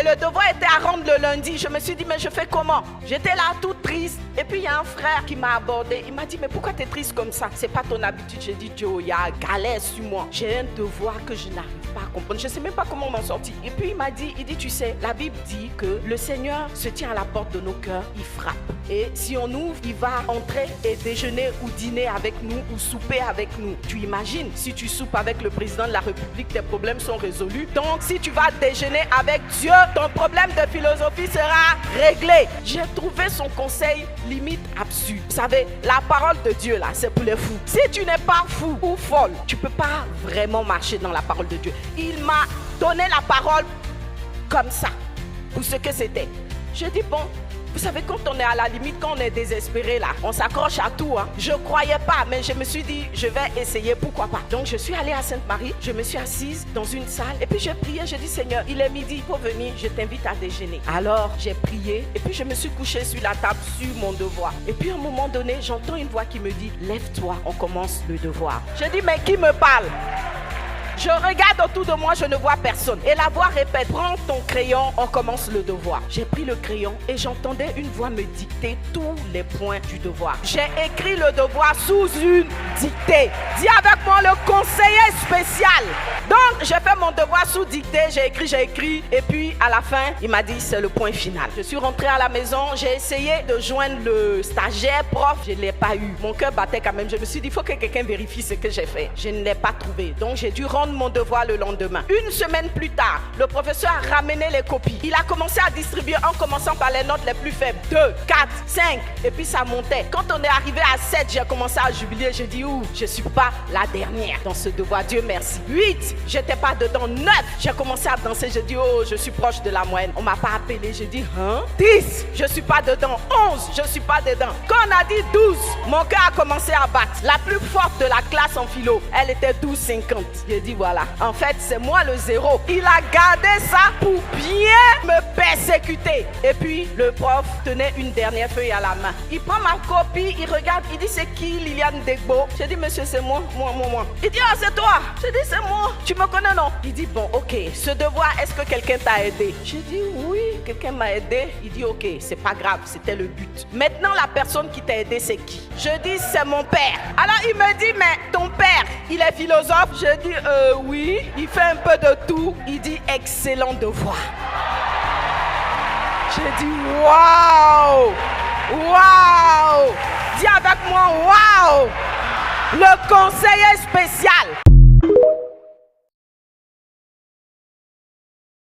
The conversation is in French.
le devoir était à rendre le lundi. Je me suis dit, mais je fais comment? J'étais là toute triste. Et puis il y a un frère qui m'a abordé. Il m'a dit, mais pourquoi tu es triste comme ça? C'est pas ton habitude. J'ai dit, Joe, il y a galère sur moi. J'ai un devoir que je n'arrive pas à comprendre. Je ne sais même pas comment m'en sortir. Et puis il m'a dit, tu sais, la Bible dit que le Seigneur se tient à la porte de nos cœurs, il frappe. Et si on ouvre, il va entrer et déjeuner ou dîner avec nous ou souper avec nous. Tu imagines, si tu soupes avec le président de la République, tes problèmes sont résolus. Donc si tu vas déjeuner avec Dieu, ton problème de philosophie sera réglé. J'ai trouvé son conseil limite absurde. Vous savez, la parole de Dieu là, c'est pour les fous. Si tu n'es pas fou ou folle, tu ne peux pas vraiment marcher dans la parole de Dieu. Il m'a donné la parole comme ça, pour ce que c'était. Je dis bon, vous savez, quand on est à la limite, quand on est désespéré là, on s'accroche à tout. Je ne croyais pas, mais je me suis dit, je vais essayer, pourquoi pas. Donc je suis allée à Sainte-Marie, je me suis assise dans une salle et puis j'ai prié, j'ai dit Seigneur, il est midi, il faut venir, je t'invite à déjeuner. Alors j'ai prié et puis je me suis couchée sur la table, sur mon devoir. Et puis à un moment donné, j'entends une voix qui me dit, lève-toi, on commence le devoir. Je dis, mais qui me parle? Je regarde autour de moi, je ne vois personne. Et la voix répète, prends ton crayon, on commence le devoir. J'ai pris le crayon et j'entendais une voix me dicter tous les points du devoir. J'ai écrit le devoir sous une dictée. Dis avec moi, le conseiller spécial. Donc, j'ai fait mon devoir sous dictée, j'ai écrit. Et puis, à la fin, il m'a dit, c'est le point final. Je suis rentrée à la maison, j'ai essayé de joindre le stagiaire prof. Je ne l'ai pas eu. Mon cœur battait quand même. Je me suis dit, il faut que quelqu'un vérifie ce que j'ai fait. Je ne l'ai pas trouvé. Donc, j'ai dû rendre mon devoir le lendemain. Une semaine plus tard, le professeur a ramené les copies. Il a commencé à distribuer en commençant par les notes les plus faibles. 2, 4, 5. Et puis, ça montait. Quand on est arrivé à 7, j'ai commencé à jubiler. J'ai dit, ouh, je ne suis pas la dernière dans ce devoir. Dieu merci. 8. J'étais pas dedans. 9, j'ai commencé à danser. J'ai dit, oh, je suis proche de la moyenne. On m'a pas appelé. J'ai dit, hein? 10, je suis pas dedans. 11, je suis pas dedans. Quand on a dit 12, mon cœur a commencé à battre. La plus forte de la classe en philo, elle était 12,50. J'ai dit, voilà. En fait, c'est moi le zéro. Il a gardé ça pour bien me persécuter. Et puis, le prof tenait une dernière feuille à la main. Il prend ma copie, il regarde, il dit, c'est qui Liliane Degbo? J'ai dit, monsieur, c'est moi. Il dit, ah, c'est toi. J'ai dit, c'est moi. Tu me connais, non? Il dit, bon, ok, ce devoir, est-ce que quelqu'un t'a aidé? J'ai dit, oui, quelqu'un m'a aidé. Il dit, ok, c'est pas grave, c'était le but. Maintenant, la personne qui t'a aidé, c'est qui? Je dis, c'est mon père. Alors, il me dit, mais ton père, il est philosophe? Je dis, oui, il fait un peu de tout. Il dit, excellent devoir. J'ai dit, waouh! Waouh! Dis avec moi, waouh! Le conseiller spécial.